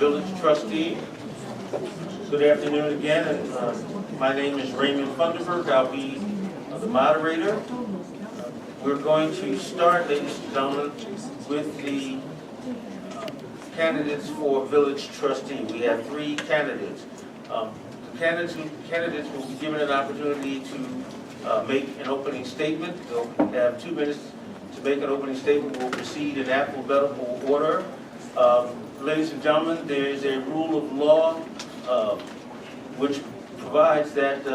Village Trustee. Good afternoon again, and my name is Raymond Funderburk. I'll be the moderator. We're going to start, ladies and gentlemen, with the candidates for Village Trustee. We have 3 candidates. The candidates will be given an opportunity to make an opening statement. They'll have 2 minutes to make an opening statement. We'll proceed in alphabetical order. Ladies and gentlemen, there is a rule of law which provides that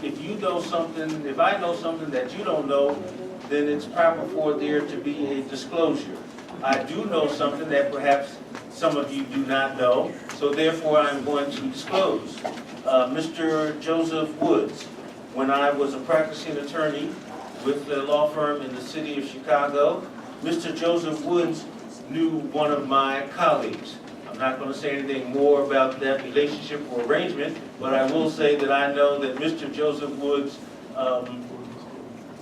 if you know something, if I know something that you don't know, then it's proper for there to be a disclosure. I do know something that perhaps some of you do not know, so therefore I'm going to disclose. Mr. Joseph Woods, when I was a practicing attorney with a law firm in the city of Chicago, Mr. Joseph Woods knew one of my colleagues. I'm not going to say anything more about that relationship or arrangement, but I will say that I know that Mr. Joseph Woods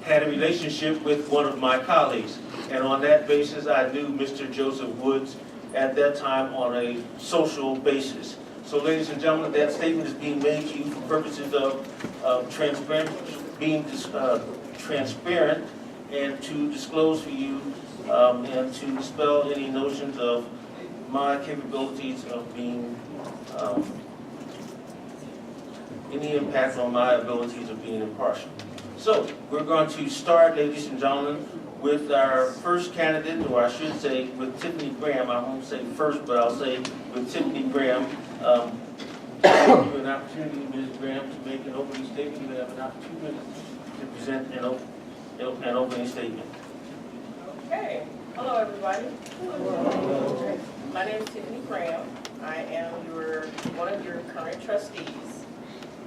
had a relationship with one of my colleagues. And on that basis, I knew Mr. Joseph Woods at that time on a social basis. So ladies and gentlemen, that statement is being made to you for purposes of being transparent and to disclose for you and to dispel any notions of my capabilities of being, any impact on my abilities of being impartial. So we're going to start, ladies and gentlemen, with our first candidate, or I should say with Tiffani Graham. I won't say first, but I'll say with Tiffani Graham. I'll give you an opportunity, Ms. Graham, to make an opening statement. You have about 2 minutes to present an opening statement. Okay. Hello, everybody. Hello. My name is Tiffani Graham. I am one of your current trustees.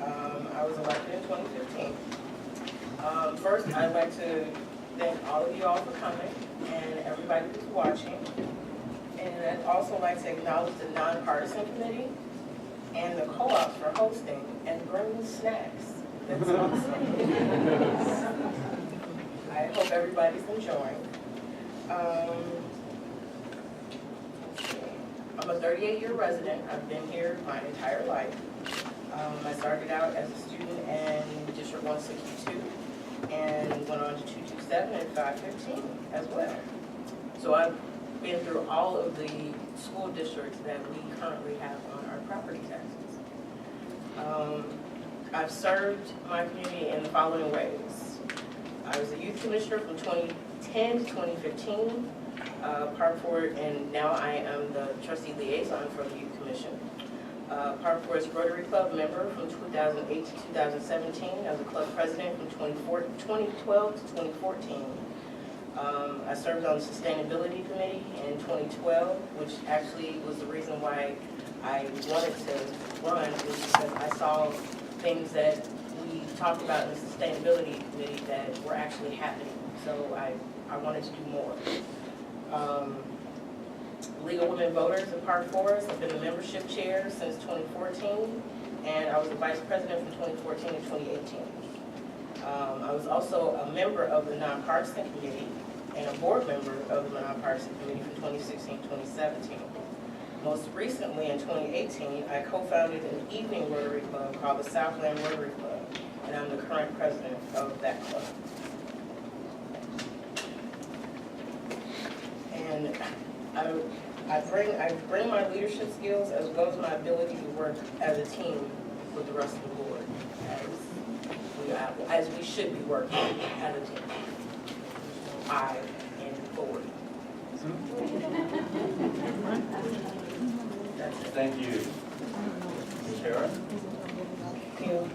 I was elected in 2015. First, I'd like to thank all of you all for coming and everybody who's watching. And I'd also like to acknowledge the nonpartisan committee and the co-ops for hosting and bringing snacks. That's awesome. I hope everybody's enjoying. I'm a 38-year resident. I've been here my entire life. I started out as a student in District 162 and went on to 227 and 515 as well. So I've been through all of the school districts that we currently have on our property taxes. I've served my community in the following ways. I was a youth commissioner from 2010 to 2015, Park Forward, and now I am the trustee liaison for the Youth Commission. Park Forward's Rotary Club member from 2008 to 2017. I was a club president from 2012 to 2014. I served on the Sustainability Committee in 2012, which actually was the reason why I wanted to run, was because I saw things that we talked about in the Sustainability Committee that were actually happening. So I wanted to do more. League of Women Voters in Park Forest. I've been the membership chair since 2014, and I was the vice president from 2014 to 2018. I was also a member of the nonpartisan committee and a board member of the nonpartisan committee from 2016 to 2017. Most recently, in 2018, I co-founded an evening Rotary Club called the Southland Rotary Club, and I'm the current president of that club. And I bring my leadership skills as well as my ability to work as a team with the rest of the board, as we should be working as a team. I and board. That's it. Thank you. Ms. Herron? Thank you.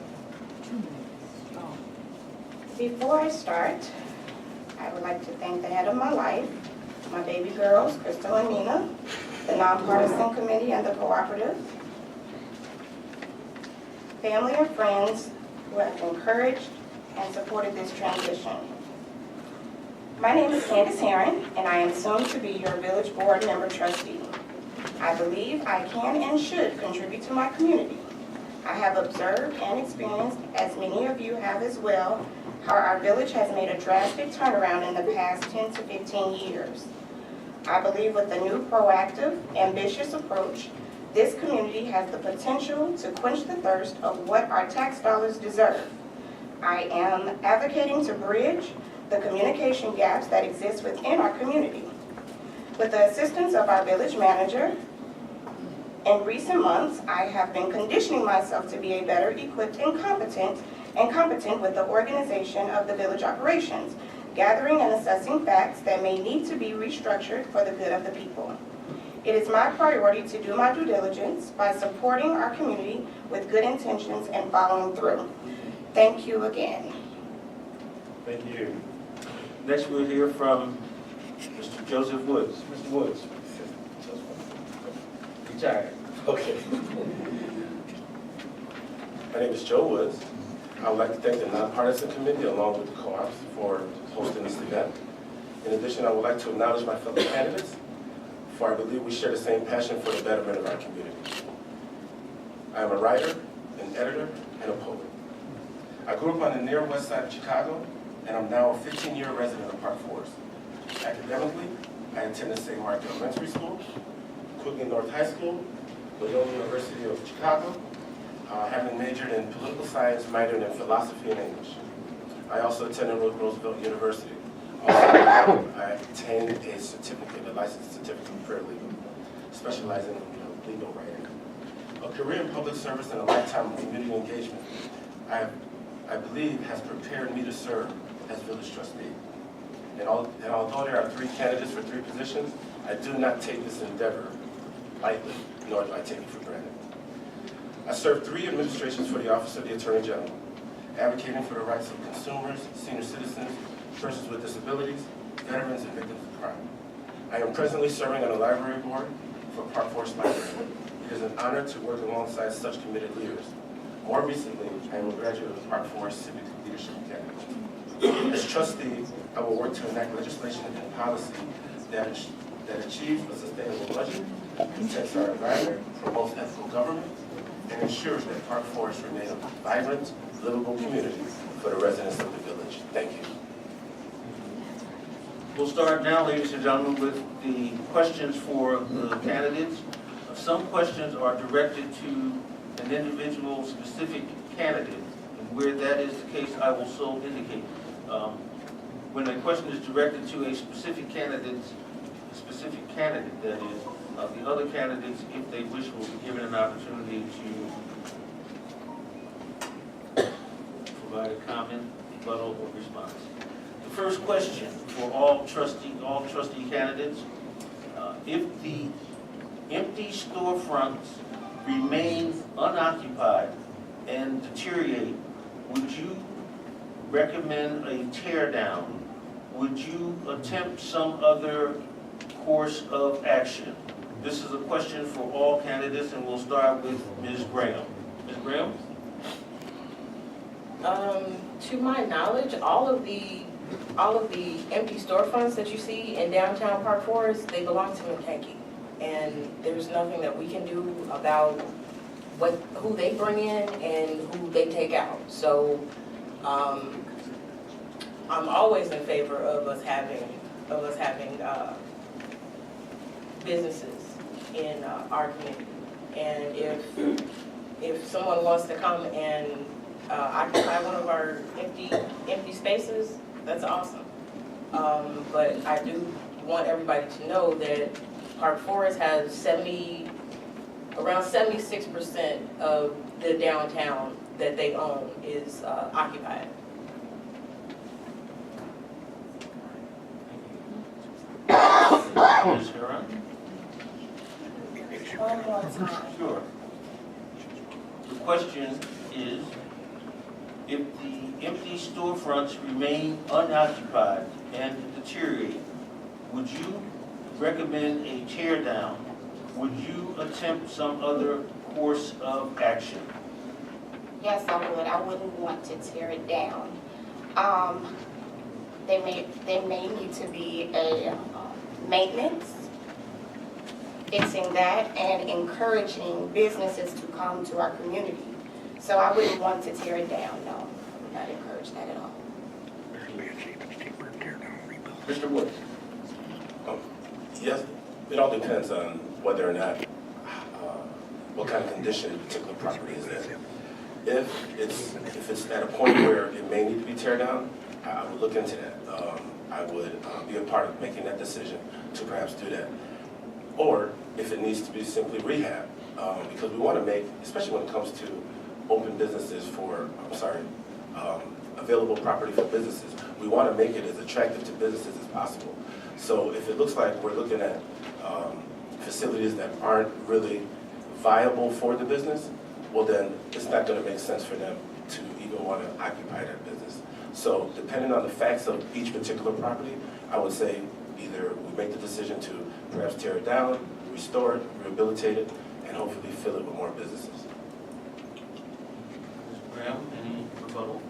Before I start, I would like to thank the head of my life, my baby girls, Crystal and Nina, the nonpartisan committee and the cooperative, family and friends who have encouraged and supported this transition. My name is Candyce Herron, and I am soon to be your village board member trustee. I believe I can and should contribute to my community. I have observed and experienced, as many of you have as well, how our village has made a drastic turnaround in the past 10 to 15 years. I believe with a new proactive, ambitious approach This community has the potential to quench the thirst of what our tax dollars deserve. I am advocating to bridge the communication gaps that exist within our community. With the assistance of our village manager, in recent months, I have been conditioning myself to be a better equipped and competent with the organization of the village operations, gathering and assessing facts that may need to be restructured for the good of the people. It is my priority to do my due diligence by supporting our community with good intentions and following through. Thank you again. Thank you. Next, we'll hear from Mr. Joseph Woods. Mr. Woods. Retired. Okay. My name is Joe Woods. I would like to thank the nonpartisan committee along with the co-ops for hosting this event. In addition, I would like to acknowledge my fellow candidates, for I believe we share the same passion for the betterment of our community. I am a writer, an editor, and a poet. I grew up on the near west side of Chicago, and I'm now a 15-year resident of Park Forest. Academically, I attended St. Mark Elementary School, Quigley North High School, Loyola University of Chicago, having majored in political science, minored in philosophy and English. I also attended Roosevelt University. Also, I obtained a certificate, a licensed certificate of paralegal, specializing in legal writing. A career in public service and a lifetime of community engagement, I believe, has prepared me to serve as village trustee. And although there are 3 candidates for 3 positions, I do not take this endeavor lightly, nor do I take it for granted. I served 3 administrations for the Office of the Attorney General, advocating for the rights of consumers, senior citizens, persons with disabilities, veterans, and victims of crime. I am presently serving on the library board for Park Forest Library. It is an honor to work alongside such committed leaders. More recently, I am a graduate of the Park Forest Civic Leadership Academy. As trustee, I will work to enact legislation and policy that achieves a sustainable budget, protects our environment, promotes ethical government, and ensures that Park Forest remains a vibrant, livable community for the residents of the village. Thank you. We'll start now, ladies and gentlemen, with the questions for the candidates. Some questions are directed to an individual specific candidate, and where that is the case, I will so indicate. When a question is directed to a specific candidate, that is, the other candidates, if they wish, will be given an opportunity to provide a comment, rebuttal, or response. The first question for all trustee candidates: if the empty storefronts remain unoccupied and deteriorate, would you recommend a tear down? Would you attempt some other course of action? This is a question for all candidates, and we'll start with Ms. Graham. Ms. Graham? To my knowledge, all of the empty storefronts that you see in downtown Park Forest, they belong to McKenke. And there's nothing that we can do about who they bring in and who they take out. So I'm always in favor of us having businesses in our community. And if someone wants to come and occupy one of our empty spaces, that's awesome. But I do want everybody to know that Park Forest has around 76% of the downtown that they own is occupied. Ms. Herron? One more time. Sure. The question is, if the empty storefronts remain unoccupied and deteriorate, would you recommend a tear down? Would you attempt some other course of action? Yes, I would. I wouldn't want to tear it down. There may need to be a maintenance, fixing that, and encouraging businesses to come to our community. So I wouldn't want to tear it down, no. I would not encourage that at all. Mr. Woods? Yes, it all depends on whether or not kind of condition a particular property is in. If it's at a point where it may need to be tear down, I would look into that. I would be a part of making that decision to perhaps do that. Or if it needs to be simply rehab, because we want to make, especially when it comes to open businesses for, available property for businesses, we want to make it as attractive to businesses as possible. So if it looks like we're looking at facilities that aren't really viable for the business, well then it's not going to make sense for them to even want to occupy that business. So depending on the facts of each particular property, I would say either we make the decision to perhaps tear it down, restore it, rehabilitate it, and hopefully fill it with more businesses. Ms. Graham, any rebuttal?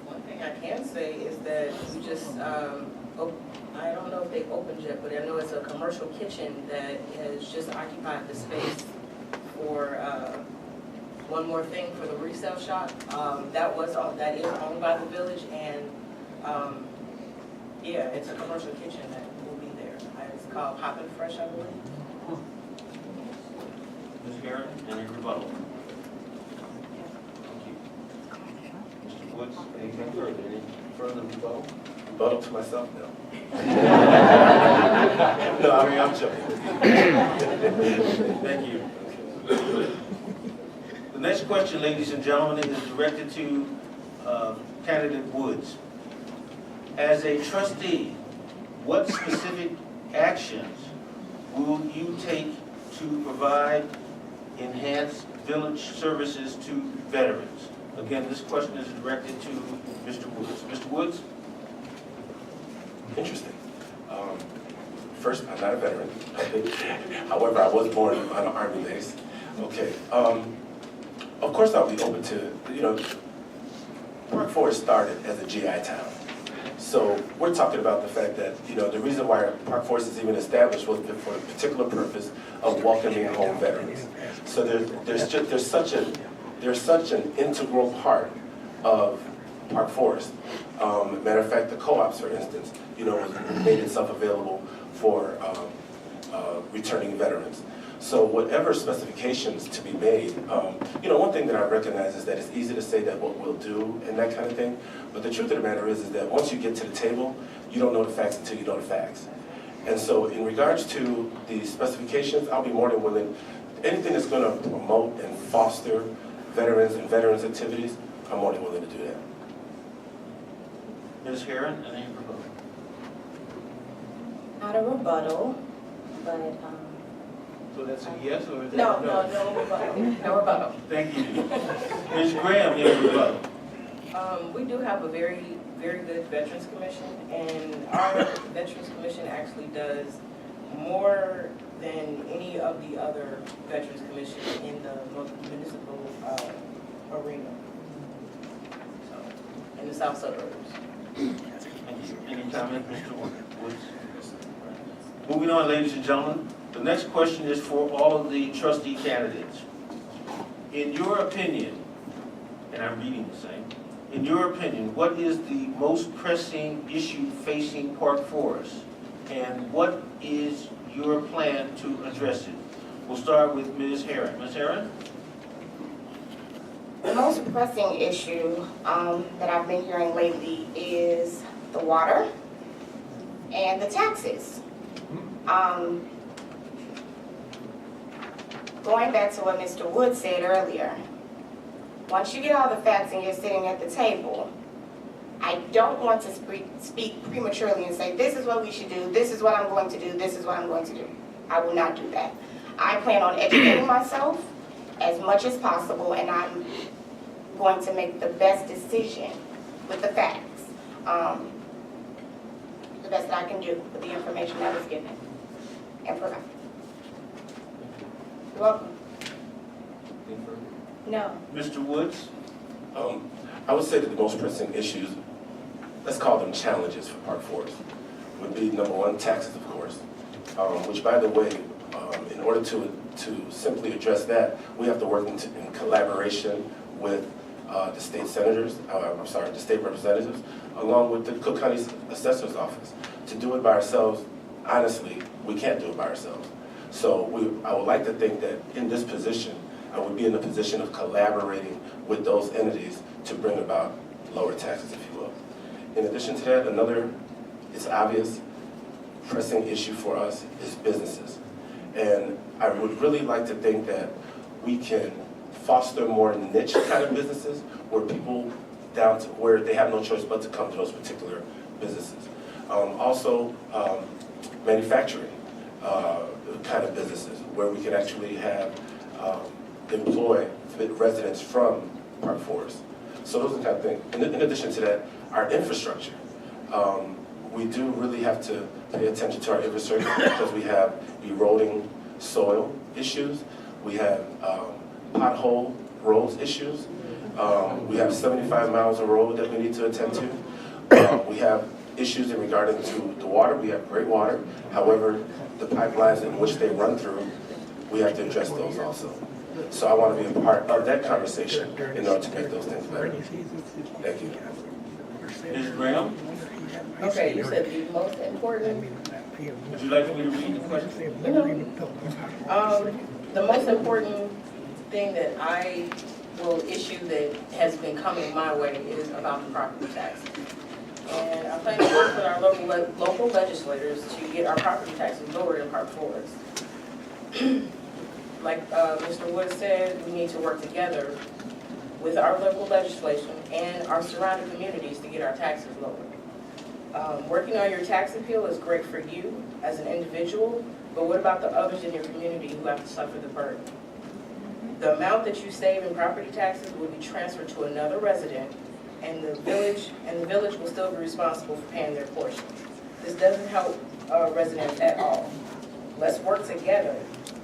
One thing I can say is that we just, I don't know if they opened yet, but I know it's a commercial kitchen that has just occupied the space for one more thing for the resale shop. That is owned by the village, and yeah, it's a commercial kitchen that will be there. It's called Poppin' Fresh, I believe. Ms. Herron, any rebuttal? Thank you. Mr. Woods, anything further? Any further rebuttal? Rebuttal to myself? No. No, I mean, I'm joking. Thank you. The next question, ladies and gentlemen, is directed to candidate Woods. As a trustee, what specific actions will you take to provide enhanced village services to veterans? Again, this question is directed to Mr. Woods. Mr. Woods? Interesting. First, I'm not a veteran. However, I was born on an Army base. Okay. Of course, I'll be open to, Park Forest started as a GI town. So we're talking about the fact that, the reason why Park Forest is even established was for a particular purpose of welcoming home veterans. So there's such an integral part of Park Forest. Matter of fact, the co-ops, for instance, made itself available for returning veterans. So whatever specifications to be made, one thing that I recognize is that it's easy to say that what we'll do and that kind of thing, but the truth of the matter is that once you get to the table, you don't know the facts until you know the facts. And so in regards to the specifications, I'll be more than willing, anything that's going to promote and foster veterans and veterans activities, I'm more than willing to do that. Ms. Herron, any rebuttal? Not a rebuttal, but, So that's a yes or is that No rebuttal. No rebuttal. Thank you. Ms. Graham, any rebuttal? We do have a very, very good Veterans Commission, and our Veterans Commission actually does more than any of the other Veterans Commission in the municipal arena, so, in the south suburbs. Thank you. Any comment, Mr. Woods? Moving on, ladies and gentlemen, the next question is for all of the trustee candidates. In your opinion, and I'm reading the same, in your opinion, what is the most pressing issue facing Park Forest? And what is your plan to address it? We'll start with Ms. Herron. Ms. Herron? the most pressing issue that I've been hearing lately is the water and the taxes. Going back to what Mr. Wood said earlier, once you get all the facts and you're sitting at the table, I don't want to speak prematurely and say, this is what we should do, this is what I'm going to do, this is what I'm going to do. I will not do that. I plan on educating myself as much as possible, and I'm going to make the best decision with the facts, the best that I can do with the information that was given and provided. You're welcome. No. Mr. Woods? I would say that the most pressing issues, let's call them challenges for Park Forest, would be number one, taxes, of course, which, by the way, in order to simply address that, we have to work in collaboration with the state senators, the state representatives, along with the Cook County Assessor's Office. To do it by ourselves, honestly, we can't do it by ourselves. So I would like to think that in this position, I would be in the position of collaborating with those entities to bring about lower taxes, if you will. In addition to that, another, it's obvious, pressing issue for us is businesses. And I would really like to think that we can foster more niche kind of businesses where people down to where they have no choice but to come to those particular businesses. Also, manufacturing kind of businesses where we can actually have employ residents from Park Forest. So those are the kind of things. In addition to that, our infrastructure. We do really have to pay attention to our infrastructure because we have eroding soil issues. We have pothole roads issues. We have 75 miles of road that we need to attend to. We have issues in regarding to the water. We have great water. However, the pipelines in which they run through, we have to address those also. So I want to be a part of that conversation in order to make those things better. Thank you. Ms. Graham, Okay, you said the most important, would you like me to read the question? the most important thing that I will issue that has been coming my way is about the property tax. And I plan to work with our local legislators to get our property taxes lowered in Park Forest. Like Mr. Wood said, we need to work together with our local legislation and our surrounding communities to get our taxes lowered. Working on your tax appeal is great for you as an individual, but what about the others in your community who have to suffer the burden? The amount that you save in property taxes will be transferred to another resident, and the village will still be responsible for paying their portion. This doesn't help residents at all. Let's work together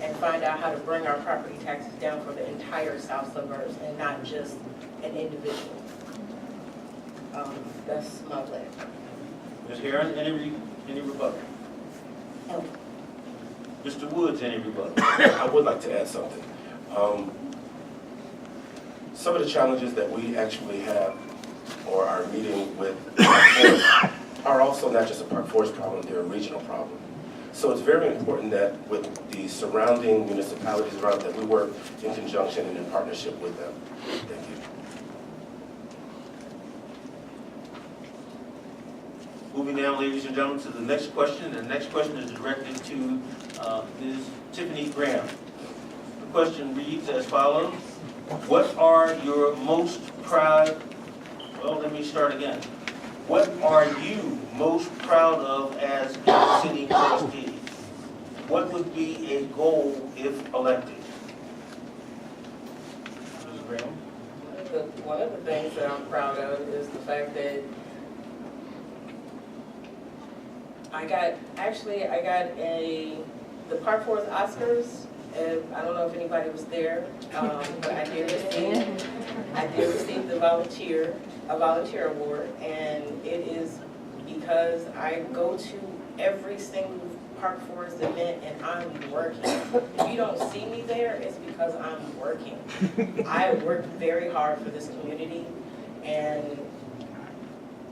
and find out how to bring our property taxes down for the entire south suburbs and not just an individual. That's my plan. Ms. Herron, any rebuttal? No. Mr. Woods, any rebuttal? I would like to add something. Some of the challenges that we actually have or are meeting with Park Forest are also not just a Park Forest problem, they're a regional problem. So it's very important that with the surrounding municipalities around that we work in conjunction and in partnership with them. Thank you. Moving down, ladies and gentlemen, to the next question. The next question is directed to Ms. Tiffani Graham. The question reads as follows. What are your most proud, well, let me start again. What are you most proud of as a city trustee? What would be a goal if elected? Ms. Graham? One of the things that I'm proud of is the fact that I got the Park Forest Oscars. I don't know if anybody was there, but I did receive the volunteer award, and it is because I go to every single Park Forest event and I'm working. If you don't see me there, it's because I'm working. I work very hard for this community, and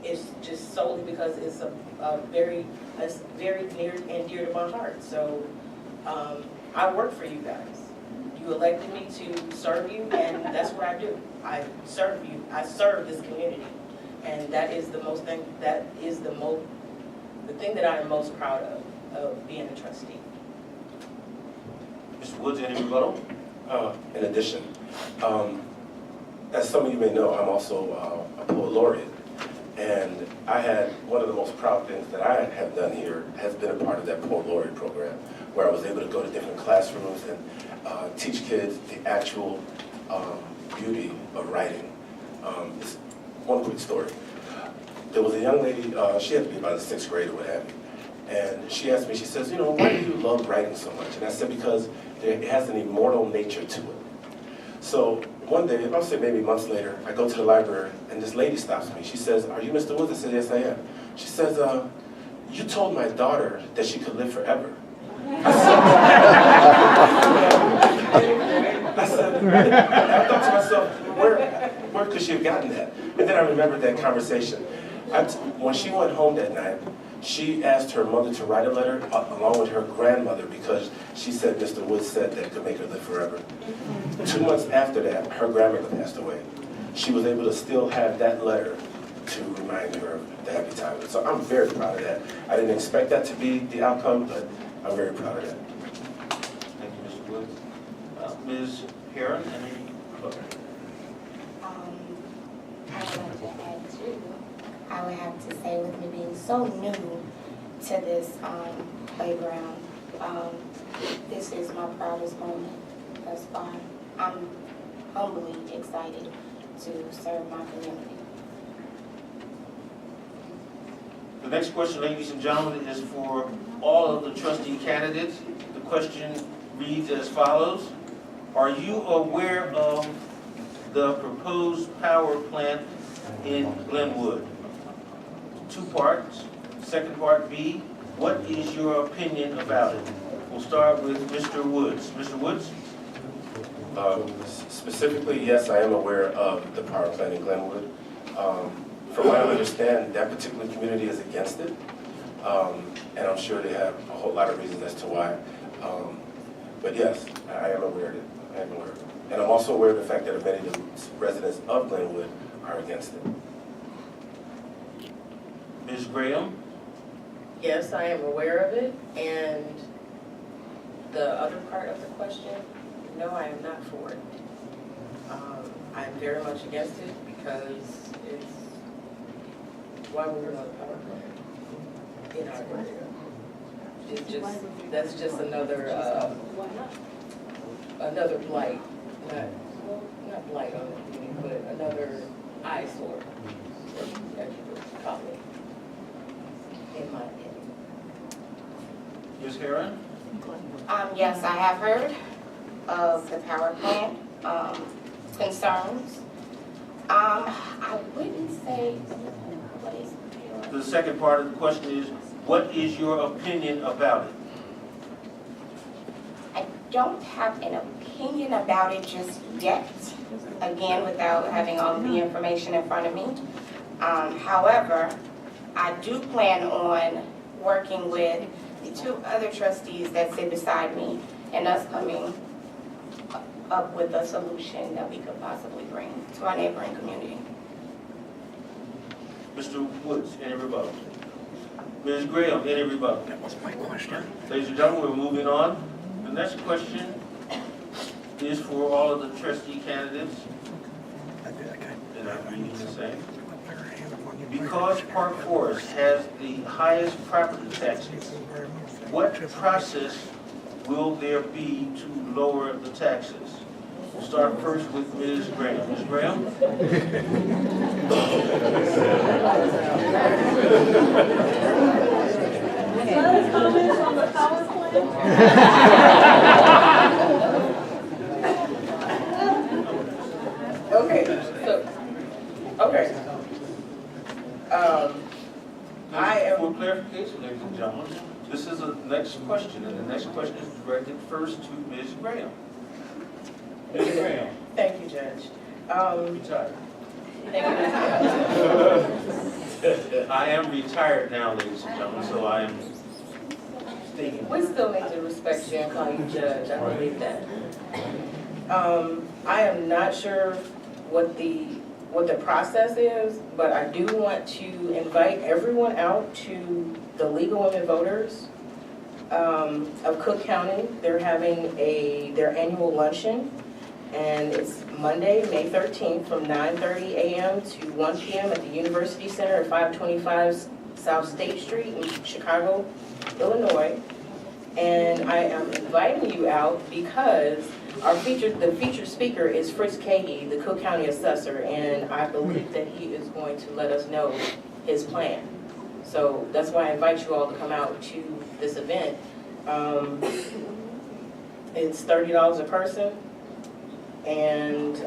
it's just solely because it's very near and dear to my heart. So I work for you guys. You elected me to serve you, and that's what I do. I serve you. I serve this community, and that is the thing that I am most proud of being a trustee. Mr. Woods, any rebuttal? In addition, as some of you may know, I'm also a poet laureate. And I had one of the most proud things that I have done here has been a part of that poet laureate program, where I was able to go to different classrooms and teach kids the actual beauty of writing. It's one quick story. There was a young lady, she had to be about the 6th grade or what have you, and she asked me, she says, you know, why do you love writing so much? And I said, because it has an immortal nature to it. So one day, I'll say maybe months later, I go to the library and this lady stops me. She says, are you Mr. Woods? I said, yes, I am. She says, you told my daughter that she could live forever. I thought to myself, where could she have gotten that? And then I remembered that conversation. When she went home that night, She asked her mother to write a letter along with her grandmother because she said Mr. Woods said that could make her live forever. 2 months after that, her grandmother passed away. She was able to still have that letter to remind her of the happy time. So I'm very proud of that. I didn't expect that to be the outcome, but I'm very proud of that. Thank you, Mr. Woods. Ms. Herron, any further? I would like to add too, I would have to say with me being so new to this playground, this is my proudest moment thus far. I'm humbly excited to serve my community. The next question, ladies and gentlemen, is for all of the trustee candidates. The question reads as follows. Are you aware of the proposed power plant in Glenwood? 2 parts. Second part B, what is your opinion about it? We'll start with Mr. Woods. Mr. Woods? Specifically, yes, I am aware of the power plant in Glenwood. From what I understand, that particular community is against it, and I'm sure they have a whole lot of reasons as to why. But yes, I am aware of it. I am aware of it. And I'm also aware of the fact that many of the residents of Glenwood are against it. Ms. Graham? Yes, I am aware of it, and the other part of the question, no, I am not for it. I'm very much against it because it's, why would we want a power plant in our area? It's just, that's just another, another blight, not blight on the community, but another eyesore, as you would call it, in my opinion. Ms. Herron? Yes, I have heard of the power plant concerns. I wouldn't say, what is The second part of the question is, what is your opinion about it? I don't have an opinion about it just yet, again, without having all of the information in front of me. However, I do plan on working with the 2 other trustees that sit beside me and us coming up with a solution that we could possibly bring to our neighboring community. Mr. Woods, any rebuttal? Ms. Graham, any rebuttal? That was my question. Ladies and gentlemen, we're moving on. The next question is for all of the trustee candidates, and I'm reading the same. Because Park Forest has the highest property taxes, what process will there be to lower the taxes? We'll start first with Ms. Graham. Ms. Graham? Comments on the power plant? Okay, so, okay. I am, For clarification, ladies and gentlemen, this is the next question, and the next question is directed first to Ms. Graham. Ms. Graham, thank you, Judge. retired. Thank you, Judge. I am retired now, ladies and gentlemen, so I am stating. We still need to respect you and call you Judge, I believe that. I am not sure what the process is, but I do want to invite everyone out to the League of Women Voters of Cook County. They're having their annual luncheon, and it's Monday, May 13th from 9:30 a.m. to 1 p.m. at the University Center at 525 South State Street in Chicago, Illinois. And I am inviting you out because the featured speaker is Fritz Cahey, the Cook County Assessor, and I believe that he is going to let us know his plan. So that's why I invite you all to come out to this event. It's $30 a person, and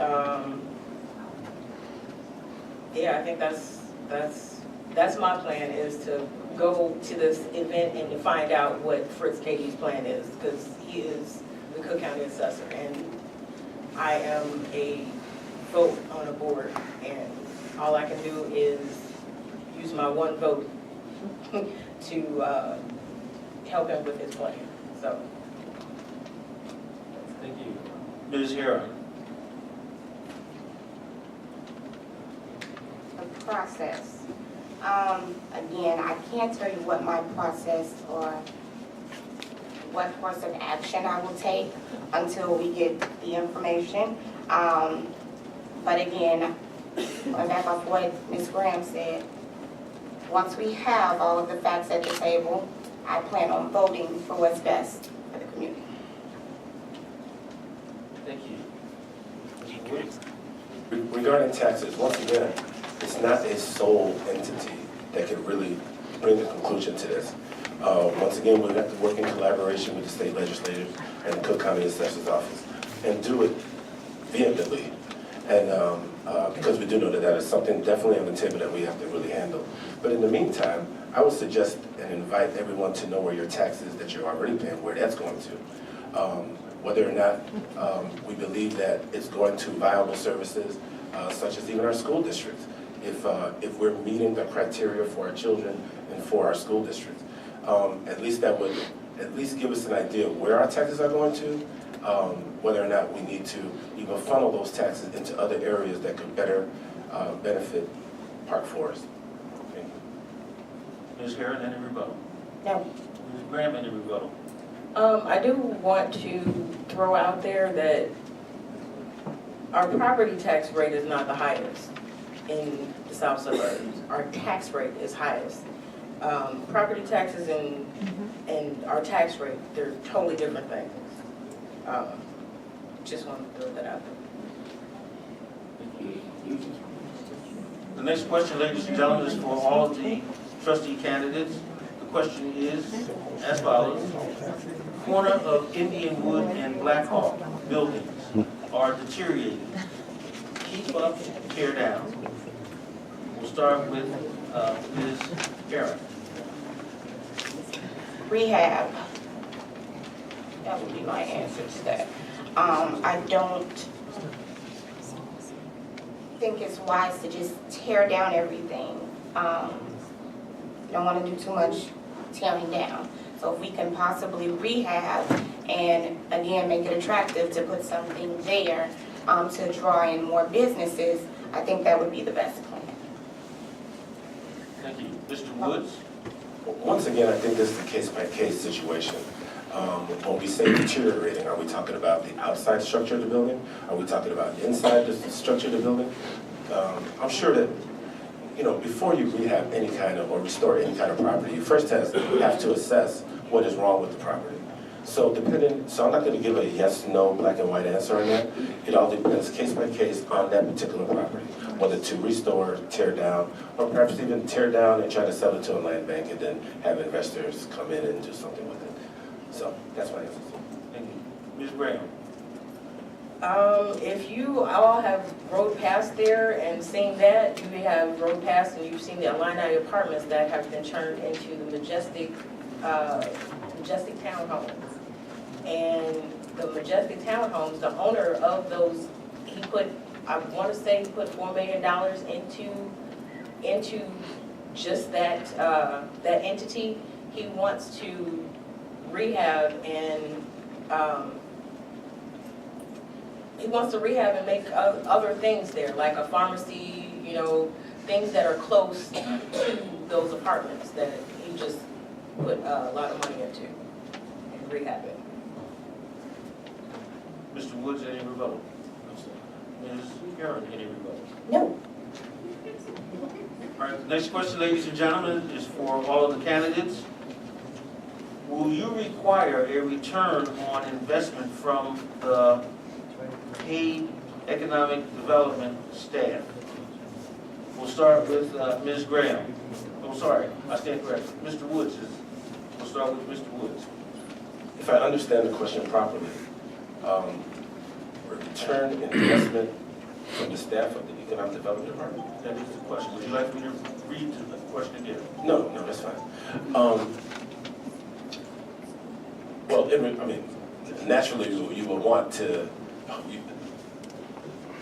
yeah, I think that's my plan, is to go to this event and to find out what Fritz Cahey's plan is, because he is the Cook County Assessor, and I am a vote on a board, and all I can do is use my one vote to help him with his plan, so. Thank you. Ms. Herron? The process. Again, I can't tell you what my process or what course of action I will take until we get the information. But again, going back off what Ms. Graham said, once we have all of the facts at the table, I plan on voting for what's best for the community. Thank you. Mr. Woods? Regarding taxes, once again, it's not a sole entity that can really bring a conclusion to this. Once again, we have to work in collaboration with the state legislators and the Cook County Assessor's Office and do it vehemently. And because we do know that that is something definitely on the table that we have to really handle. But in the meantime, I would suggest and invite everyone to know where your taxes that you're already paying, where that's going to. Whether or not we believe that it's going to viable services, such as even our school districts. If we're meeting the criteria for our children and for our school districts, at least that would at least give us an idea of where our taxes are going to, whether or not we need to even funnel those taxes into other areas that could better benefit Park Forest. Okay. Ms. Herron, any rebuttal? No. Ms. Graham, any rebuttal? I do want to throw out there that our property tax rate is not the highest in the south suburbs. Our tax rate is highest. Property taxes and our tax rate, they're totally different things. Just want to throw that out there. The next question, ladies and gentlemen, is for all of the trustee candidates. The question is as follows. Corner of Indian Wood and Black Hawk buildings are deteriorating. Keep up, tear down. We'll start with Ms. Herron. Rehab. That would be my answer to that. I don't think it's wise to just tear down everything. Don't want to do too much tearing down. So if we can possibly rehab and again make it attractive to put something there to draw in more businesses, I think that would be the best plan. Thank you. Mr. Woods? Once again, I think this is a case-by-case situation. When we say deteriorating, are we talking about the outside structure of the building? Are we talking about inside the structure of the building? I'm sure that, you know, before you rehab any kind of or restore any kind of property, you first have to assess what is wrong with the property. So I'm not going to give a yes, no, black and white answer on that. It all depends case by case on that particular property, whether to restore, tear down, or perhaps even tear down and try to sell it to a land bank and then have investors come in and do something with it. So that's my answer. Thank you. Ms. Graham? If you all have rode past there and seen that, you have rode past and you've seen the Illini apartments that have been turned into the majestic townhomes. And the majestic townhomes, the owner of those, I want to say he put $4 million into just that entity. He wants to rehab and make other things there, like a pharmacy, you know, things that are close to those apartments that he just put a lot of money into and rehab it. Mr. Woods, any rebuttal? Ms. Herron, any rebuttal? No. All right, the next question, ladies and gentlemen, is for all of the candidates. Will you require a return on investment from the paid economic development staff? We'll start with Ms. Graham. Oh, sorry, I stand corrected. Mr. Woods we'll start with Mr. Woods. If I understand the question properly, return investment from the staff of the Economic Development Department? That is the question. Would you like me to read the question again? No, that's fine. Well, I mean, naturally you will want to,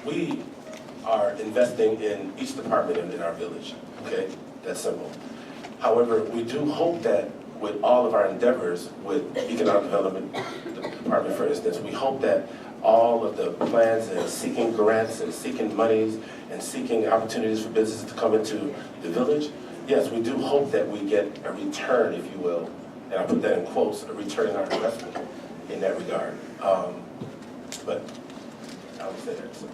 we are investing in each department in our village, okay? That's simple. However, we do hope that with all of our endeavors with Economic Development Department, for instance, we hope that all of the plans and seeking grants and seeking monies and seeking opportunities for businesses to come into the village, yes, we do hope that we get a return, if you will, and I put that in quotes, a return on our investment in that regard. But I would say that. So.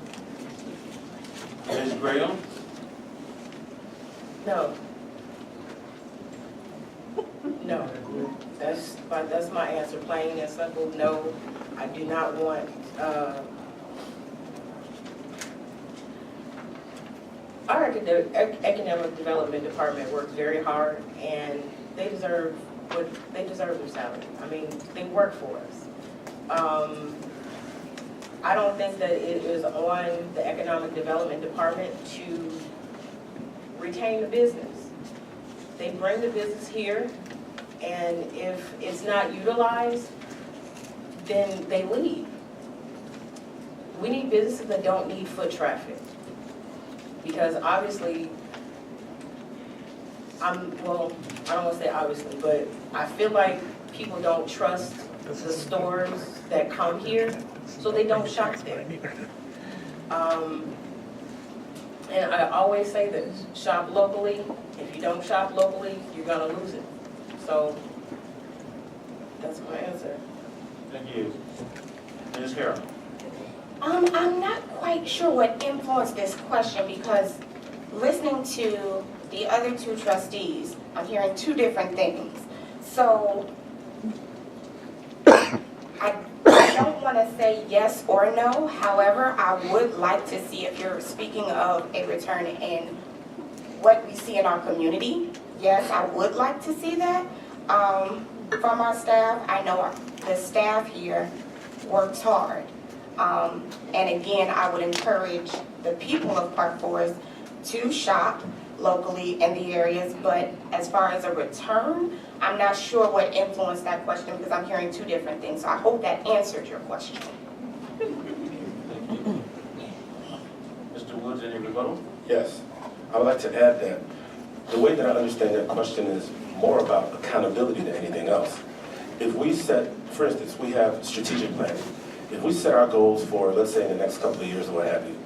Ms. Graham? No. No. That's my answer, plain and simple. No, I do not want, our economic development department works very hard, and they deserve their salary. I mean, they work for us. I don't think that it is on the economic development department to retain the business. They bring the business here, and if it's not utilized, then they leave. We need businesses that don't need foot traffic. Because obviously, I don't want to say obviously, but I feel like people don't trust the stores that come here, so they don't shop there. And I always say this, shop locally. If you don't shop locally, you're gonna lose it. So that's my answer. Thank you. Ms. Herron? I'm not quite sure what influenced this question because listening to the other two trustees, I'm hearing two different things. So I don't want to say yes or no. However, I would like to see if you're speaking of a return in what we see in our community. Yes, I would like to see that from our staff. I know the staff here works hard. And again, I would encourage the people of Park Forest to shop locally in the areas, but as far as a return, I'm not sure what influenced that question because I'm hearing two different things. So I hope that answered your question. Mr. Woods, any rebuttal? Yes, I would like to add that the way that I understand that question is more about accountability than anything else. If we set, for instance, we have strategic planning. If we set our goals for, let's say, in the next couple of years or what have you,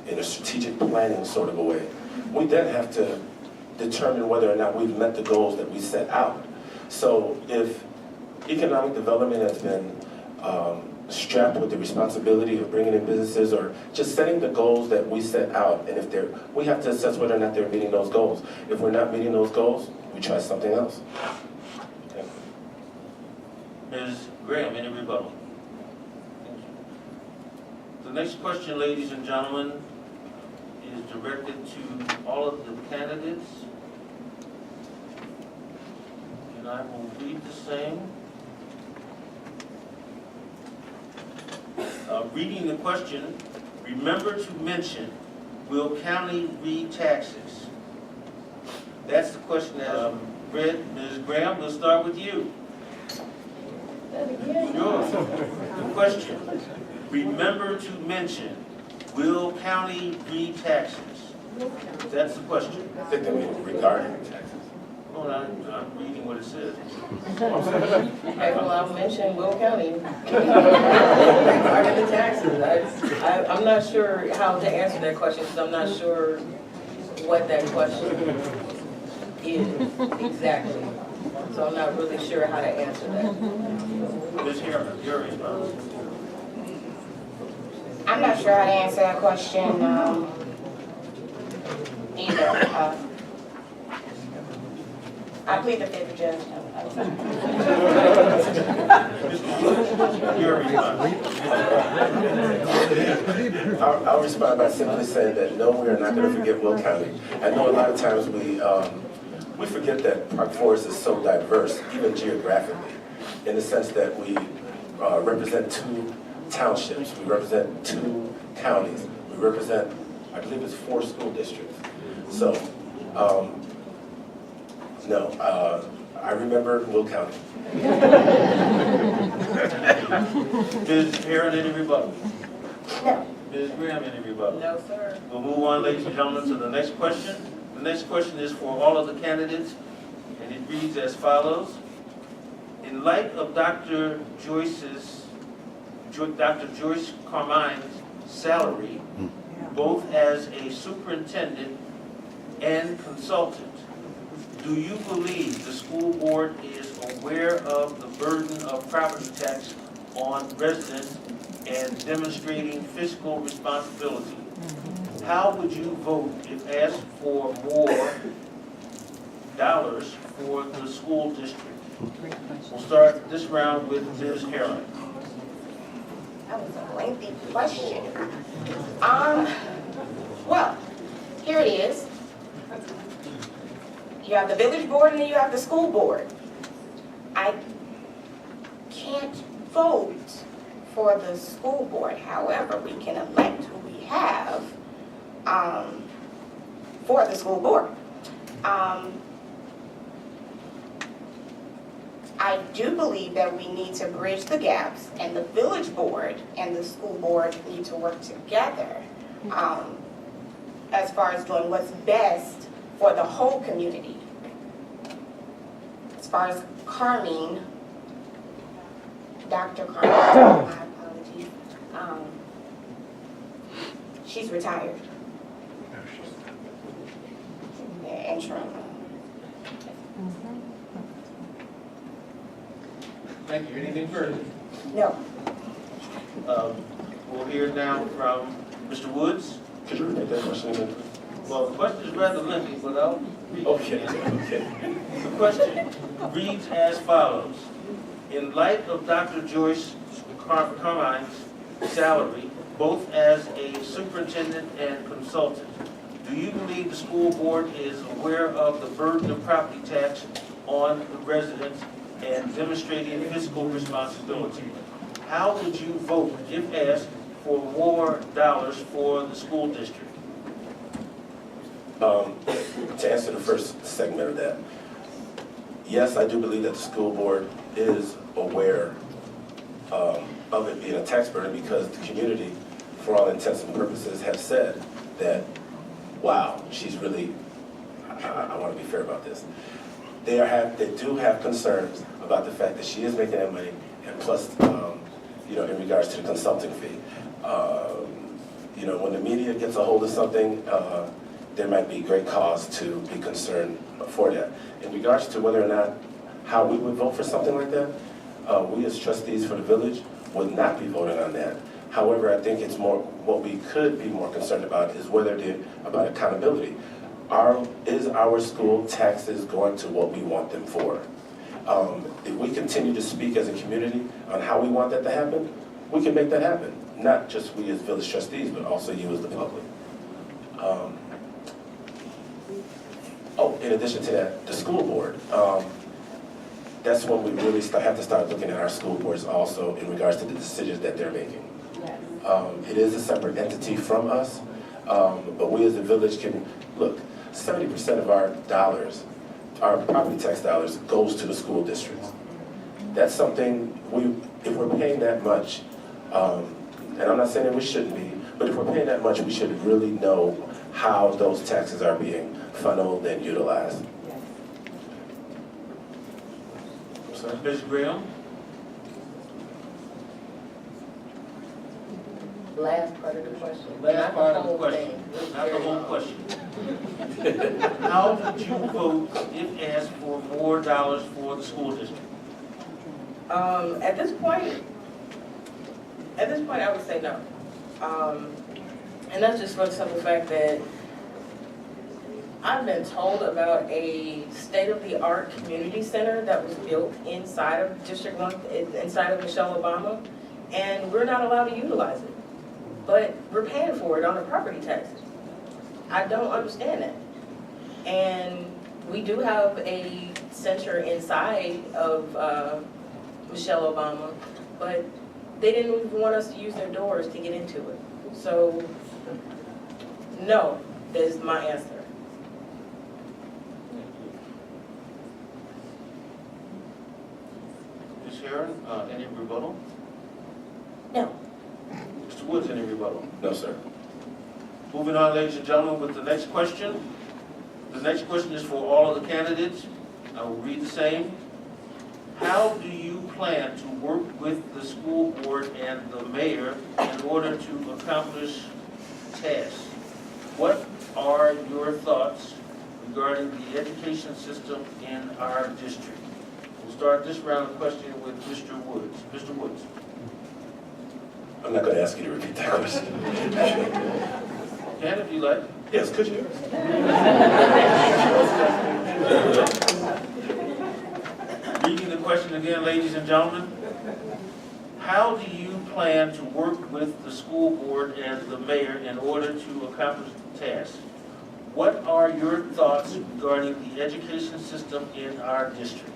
in a strategic planning sort of a way, we then have to determine whether or not we've met the goals that we set out. So if economic development has been strapped with the responsibility of bringing in businesses or just setting the goals that we set out, and if they're, we have to assess whether or not they're meeting those goals. If we're not meeting those goals, we try something else. Okay. Ms. Graham, any rebuttal? The next question, ladies and gentlemen, is directed to all of the candidates. And I will read the same. Reading the question, remember to mention, will county read taxes? That's the question as read. Ms. Graham, we'll start with you. Sure. The question, remember to mention, will county read taxes? That's the question. I think that means regarding taxes. Hold on, I'm reading what it says. Okay, well, I'll mention Will County. Regarding the taxes, I'm not sure how to answer that question because I'm not sure what that question is exactly. So I'm not really sure how to answer that. Ms. Herron, your response. I'm not sure how to answer that question either. I plead the fifth, Judge. Your response. I'll respond by simply saying that no, we are not going to forget Will County. I know a lot of times we forget that Park Forest is so diverse, even geographically, in the sense that we represent 2 townships, we represent 2 counties, we represent, I believe it's 4 school districts. So, no, I remember Will County. Ms. Herron, any rebuttal? No. Ms. Graham, any rebuttal? No, sir. We'll move on, ladies and gentlemen, to the next question. The next question is for all of the candidates. and it reads as follows. In light of Dr. Joyce Carmine's salary, both as a superintendent and consultant, do you believe the school board is aware of the burden of property tax on residents and demonstrating fiscal responsibility? How would you vote if asked for more dollars for the school district? We'll start this round with Ms. Herron. That was a lengthy question. Well, here it is. You have the village board and then you have the school board. I can't vote for the school board. However, we can elect who we have for the school board. I do believe that we need to bridge the gaps, and the village board and the school board need to work together as far as doing what's best for the whole community. As far as Carmine, Dr. Carmine, my apologies, she's retired. Yeah, interim. Thank you. Anything further? No. We'll hear now from Mr. Woods. Could you repeat that question again, please? Well, the question is rather lengthy, but I'll read it. Okay, okay. The question reads as follows. In light of Dr. Joyce Carmine's salary, both as a superintendent and consultant, do you believe the school board is aware of the burden of property tax on the residents and demonstrating fiscal responsibility? How would you vote if asked for more dollars for the school district? To answer the first segment of that, yes, I do believe that the school board is aware of it being a tax burden because the community, for all intents and purposes, have said that, wow, she's really, I want to be fair about this. They do have concerns about the fact that she is making that money, and plus, in regards to the consulting fee. When the media gets a hold of something, there might be great cause to be concerned for that. In regards to whether or not how we would vote for something like that, we as trustees for the village would not be voting on that. However, I think it's more, what we could be more concerned about is about accountability. Is our school taxes going to what we want them for? If we continue to speak as a community on how we want that to happen, we can make that happen. Not just we as village trustees, but also you as the public. In addition to that, the school board. That's when we really have to start looking at our school boards also in regards to the decisions that they're making. It is a separate entity from us, but we as a village can, look, 70% of our dollars, our property tax dollars, goes to the school districts. That's something, if we're paying that much, and I'm not saying that we shouldn't be, but if we're paying that much, we should really know how those taxes are being funneled and utilized. Ms. Graham? Last part of the question. Last part of the whole question, thing. not the whole question. How would you vote if asked for more dollars for the school district? At this point, I would say no. And that's just for the simple fact that I've been told about a state-of-the-art community center that was built inside of District 1, inside of Michelle Obama, and we're not allowed to utilize it. But we're paying for it on the property taxes. I don't understand that. And we do have a center inside of Michelle Obama, but they didn't even want us to use their doors to get into it. So, no, is my answer. Ms. Herron, any rebuttal? No. Mr. Woods, any rebuttal? No, sir. Moving on, ladies and gentlemen, with the next question. The next question is for all of the candidates. I will read the same. How do you plan to work with the school board and the mayor in order to accomplish tasks? What are your thoughts regarding the education system in our district? We'll start this round of questioning with Mr. Woods. Mr. Woods. I'm not going to ask you to repeat that question. Can, if you like. Yes, could you? Reading the question again, ladies and gentlemen. How do you plan to work with the school board and the mayor in order to accomplish the task? What are your thoughts regarding the education system in our district?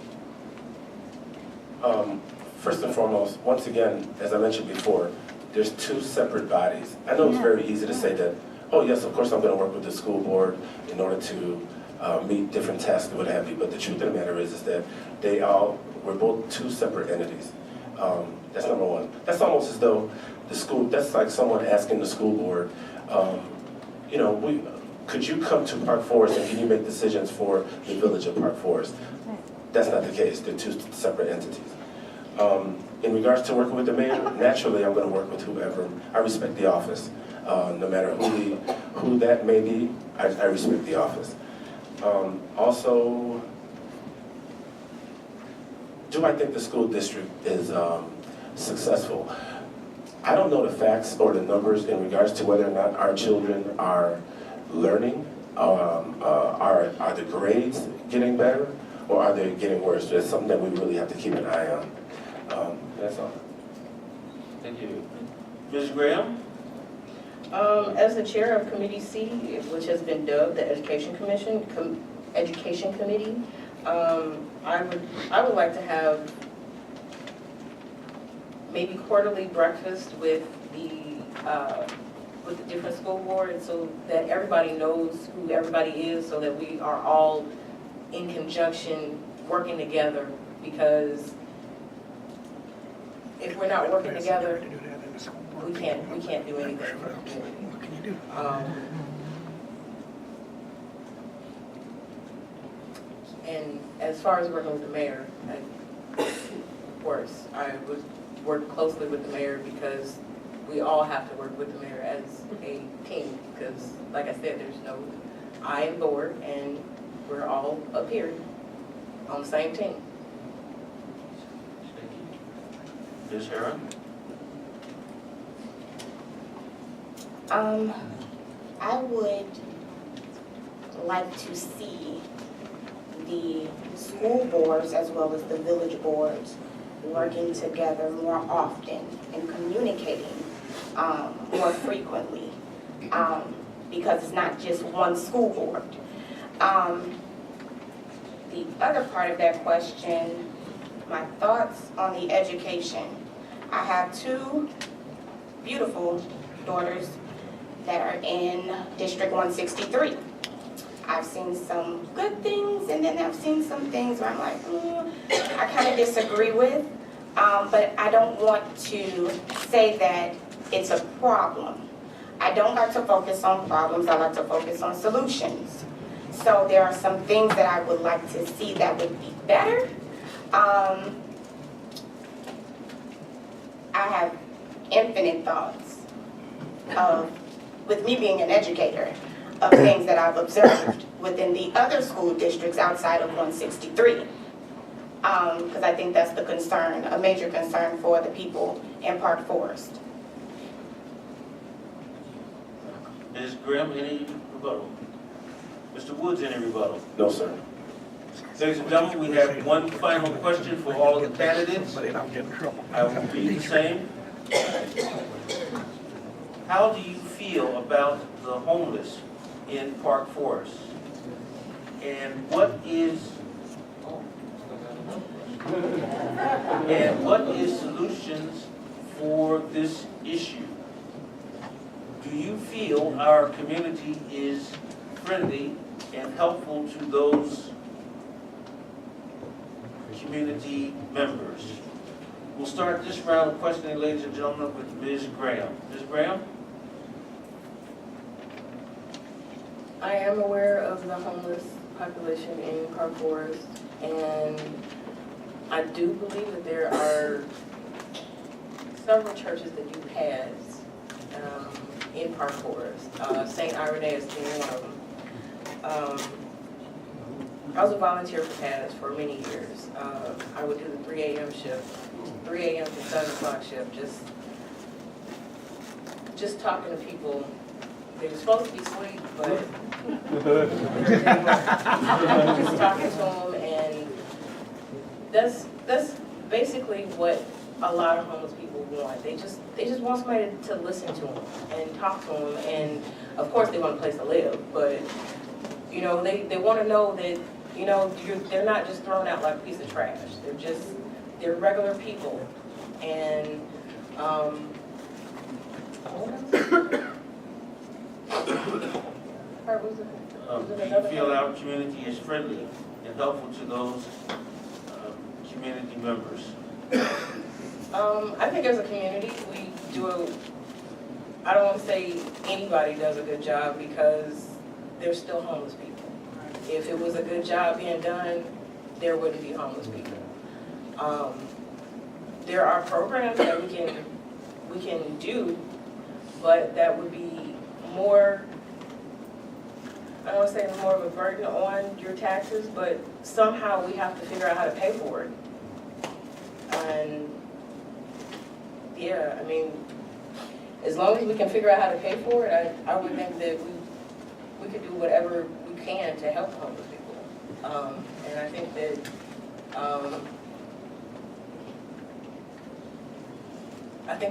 First and foremost, once again, as I mentioned before, there's two separate bodies. I know it's very easy to say that, oh yes, of course I'm going to work with the school board in order to meet different tasks and what have you, but the truth of the matter is that we're both two separate entities. That's number one. That's almost as though that's like someone asking the school board, could you come to Park Forest and can you make decisions for the village of Park Forest? That's not the case. They're two separate entities. In regards to working with the mayor, naturally I'm going to work with whoever. I respect the office. No matter who that may be, I respect the office. Also, do I think the school district is successful? I don't know the facts or the numbers in regards to whether or not our children are learning. Are the grades getting better or are they getting worse? That's something that we really have to keep an eye on. That's all. Thank you. Ms. Graham? As the chair of Committee C, which has been dubbed the Education Committee, I would like to have maybe quarterly breakfast with the different school boards so that everybody knows who everybody is, so that we are all in conjunction working together, because if we're not working together, we can't do anything for the community. And as far as working with the mayor, of course, I would work closely with the mayor, because we all have to work with the mayor as a team, because like I said, there's no I am board, and we're all up here on the same team. Ms. Herron? I would like to see the school boards as well as the village boards working together more often and communicating more frequently, because it's not just one school board. The other part of that question, my thoughts on the education. I have two beautiful daughters that are in District 163. I've seen some good things, and then I've seen some things where I'm like, I kind of disagree with, but I don't want to say that it's a problem. I don't like to focus on problems, I like to focus on solutions. So there are some things that I would like to see that would be better. I have infinite thoughts of, with me being an educator, of things that I've observed within the other school districts outside of 163. Because I think that's the concern, a major concern for the people in Park Forest. Ms. Graham, any rebuttal? Mr. Woods, any rebuttal? No, sir. Ladies and gentlemen, we have one final question for all of the candidates. I will read the same. How do you feel about the homeless in Park Forest? And what is solutions for this issue? Do you feel our community is friendly and helpful to those community members? We'll start this round of questioning, ladies and gentlemen, with Ms. Graham. Ms. Graham? I am aware of the homeless population in Park Forest, And I do believe that there are several churches that do paths in Park Forest. St. Irenaeus being one of them. I was a volunteer for paths for many years. I would do the 3 a.m. shift, 3 a.m. to 7 o'clock shift, just talking to people. They were supposed to be sweet, but just talking to them, and that's basically what a lot of homeless people want. They just want somebody to listen to them and talk to them, and of course they want a place to live, but you know, they want to know that, you know, they're not just thrown out like a piece of trash. They're regular people, and You feel our community is friendly and helpful to those community members? I think as a community, we do I don't want to say anybody does a good job, because there's still homeless people. If it was a good job being done, there wouldn't be homeless people. There are programs that we can do, but that would be more, I don't want to say more of a burden on your taxes, but somehow we have to figure out how to pay for it. And yeah, I mean, as long as we can figure out how to pay for it, I would think that we could do whatever we can to help homeless people. And I think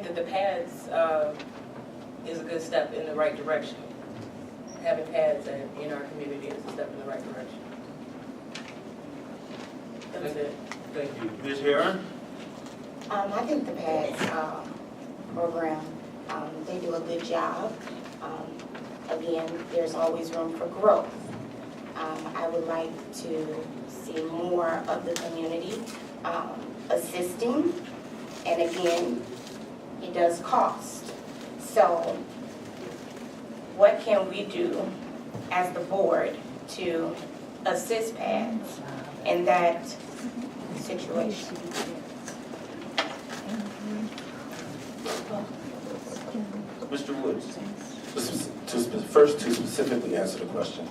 that the pads is a good step in the right direction. Having pads in our community is a step in the right direction. That's it. Thank you. Ms. Herron? I think the PADS program, they do a good job. Again, there's always room for growth. I would like to see more of the community assisting, and again, it does cost. So what can we do as the board to assist PADS in that situation? Mr. Woods? First, to specifically answer the question,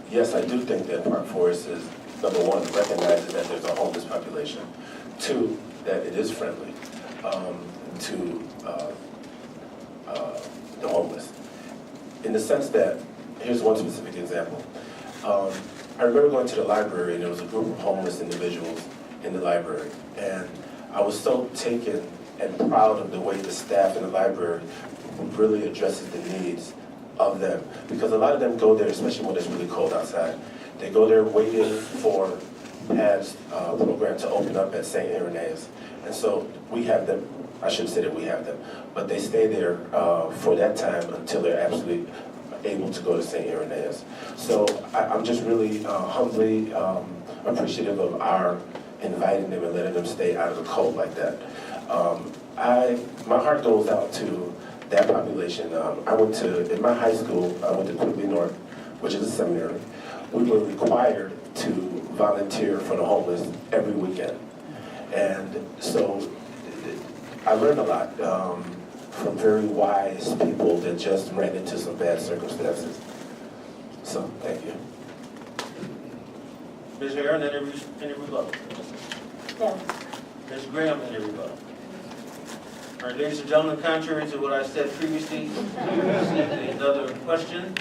yes, I do think that Park Forest is, number one, recognizes that there's a homeless population. Two, that it is friendly to the homeless. In the sense that, here's one specific example. I remember going to the library, and there was a group of homeless individuals in the library, and I was so taken and proud of the way the staff in the library really addresses the needs of them. Because a lot of them go there, especially when it's really cold outside, they go there waiting for PADS program to open up at St. Irenaeus. And so we have them, I shouldn't say that we have them, but they stay there for that time until they're absolutely able to go to St. Irenaeus. So I'm just really humbly appreciative of our inviting them and letting them stay out of the cold like that. My heart goes out to that population. In my high school, I went to Quigley North, which is a seminary. We were required to volunteer for the homeless every weekend. And so I learned a lot from very wise people that just ran into some bad circumstances. So, thank you. Ms. Herron, any rebuttal? No. Ms. Graham, any rebuttal? All right, ladies and gentlemen, contrary to what I said previously, we received another question.